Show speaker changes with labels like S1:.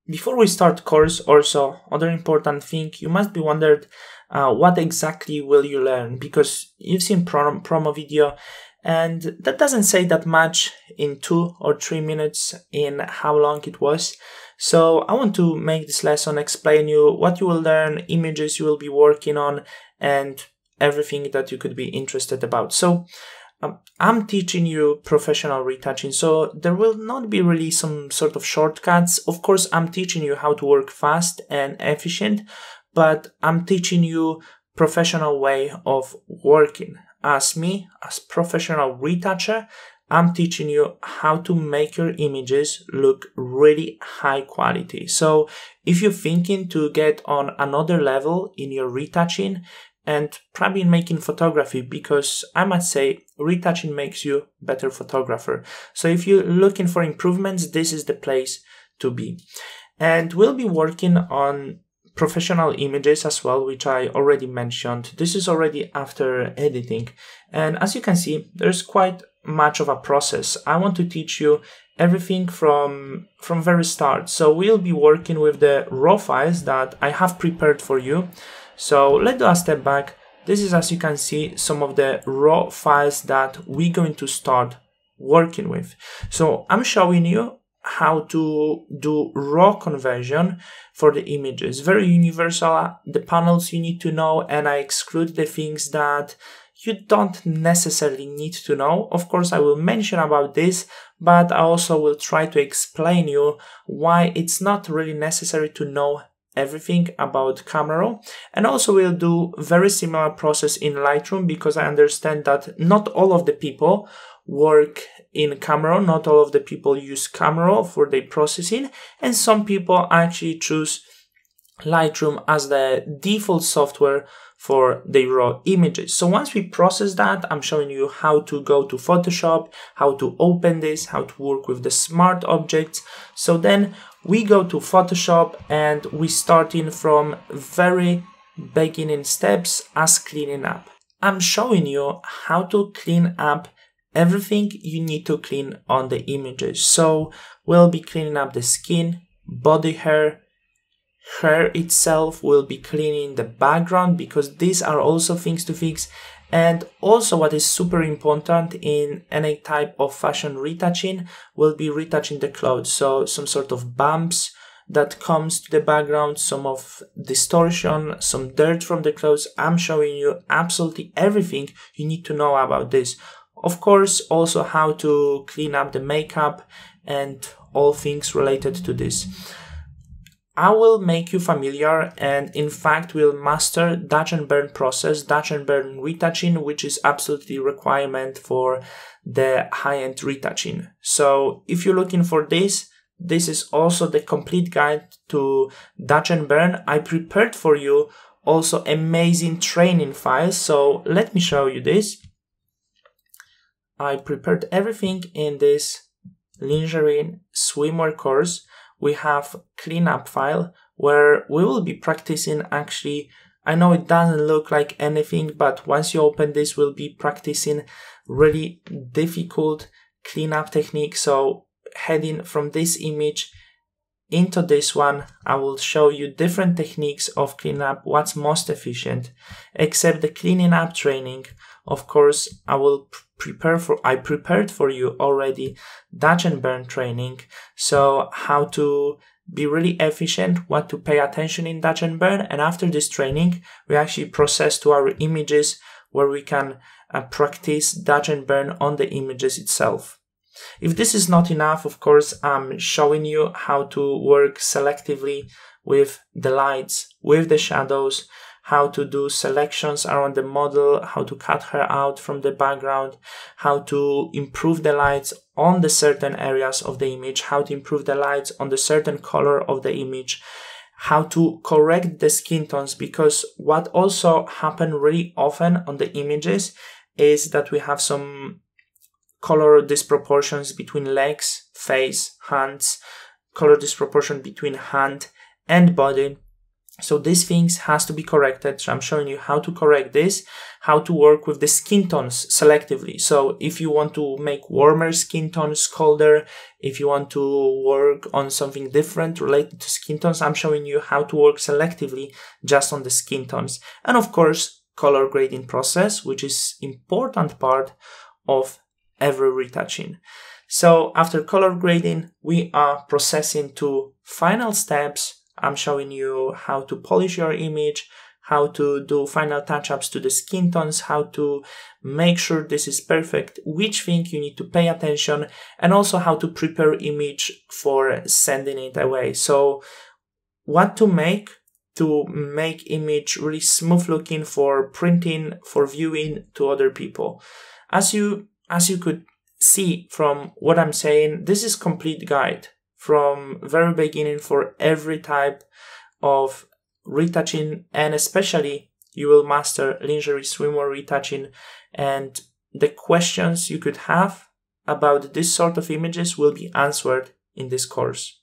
S1: before we start course, also other important thing, you must be wondered what exactly will you learn, because you've seen promo video and that doesn't say that much in 2 or 3 minutes in how long it was. So I want to make this lesson explain you what you will learn, images you will be working on, and everything that you could be interested about. So I'm teaching you professional retouching, so there will not be really some sort of shortcuts. Of course, I'm teaching you how to work fast and efficient, but I'm teaching you professional way of working. As me, as professional retoucher, I'm teaching you how to make your images look really high quality. So if you're thinking to get on another level in your retouching, and probably in making photography, because I must say retouching makes you a better photographer. So if you're looking for improvements, this is the place to be. And we'll be working on professional images as well, which I already mentioned. This is already after editing. And as you can see, there's quite much of a process. I want to teach you everything from very start. So we'll be working with the raw files that I have prepared for you. So let's do a step back. This is, as you can see, some of the raw files that we're going to start working with. So I'm showing you how to do raw conversion for the images. Very universal, the panels you need to know, and I exclude the things that you don't necessarily need to know. Of course, I will mention about this, but I also will try to explain you why it's not really necessary to know everything about camera raw. And also we'll do very similar process in Lightroom, because I understand that not all of the people work in camera raw, not all of the people use camera raw for their processing, and some people actually choose Lightroom as the default software for the raw images. So once we process that, I'm showing you how to go to Photoshop, how to open this, how to work with the smart objects. So then we go to Photoshop and we starting from very beginning steps as cleaning up. I'm showing you how to clean up everything you need to clean on the images. So we'll be cleaning up the skin, body hair itself, will be cleaning the background, because these are also things to fix. And also what is super important in any type of fashion retouching will be retouching the clothes. So some sort of bumps that comes to the background, some of distortion, some dirt from the clothes. I'm showing you absolutely everything you need to know about this. Of course, also how to clean up the makeup and all things related to this. I will make you familiar, and in fact will master Dutch and burn process, Dutch and burn retouching, which is absolutely requirement for the high-end retouching. So if you're looking for this, this is also the complete guide to Dutch and burn. I prepared for you also amazing training files. So let me show you this. I prepared everything in this Lingerie Swimwear course. We have cleanup file where we will be practicing. Actually, I know it doesn't look like anything, but once you open this, we'll be practicing really difficult cleanup technique. So heading from this image into this one, I will show you different techniques of cleanup, what's most efficient, except the cleaning up training. Of course, I prepared for you already Dutch and burn training. So how to be really efficient, what to pay attention in Dutch and burn. And after this training, we actually process to our images where we can practice Dutch and burn on the images itself. If this is not enough, of course, I'm showing you how to work selectively with the lights, with the shadows, how to do selections around the model, how to cut her out from the background, how to improve the lights on the certain areas of the image, how to improve the lights on the certain color of the image, how to correct the skin tones, because what also happen really often on the images is that we have some color disproportions between legs, face, hands, color disproportion between hand and body. So these things has to be corrected. So I'm showing you how to correct this, how to work with the skin tones selectively. So if you want to make warmer skin tones colder, if you want to work on something different related to skin tones, I'm showing you how to work selectively just on the skin tones. And of course, color grading process, which is important part of every retouching. So after color grading, we are processing to final steps. I'm showing you how to polish your image, how to do final touch-ups to the skin tones, how to make sure this is perfect, which thing you need to pay attention, and also how to prepare image for sending it away. So what to make image really smooth looking for printing, for viewing to other people. As you could see from what I'm saying, this is complete guide from very beginning for every type of retouching, and especially you will master lingerie swimwear retouching, and the questions you could have about this sort of images will be answered in this course.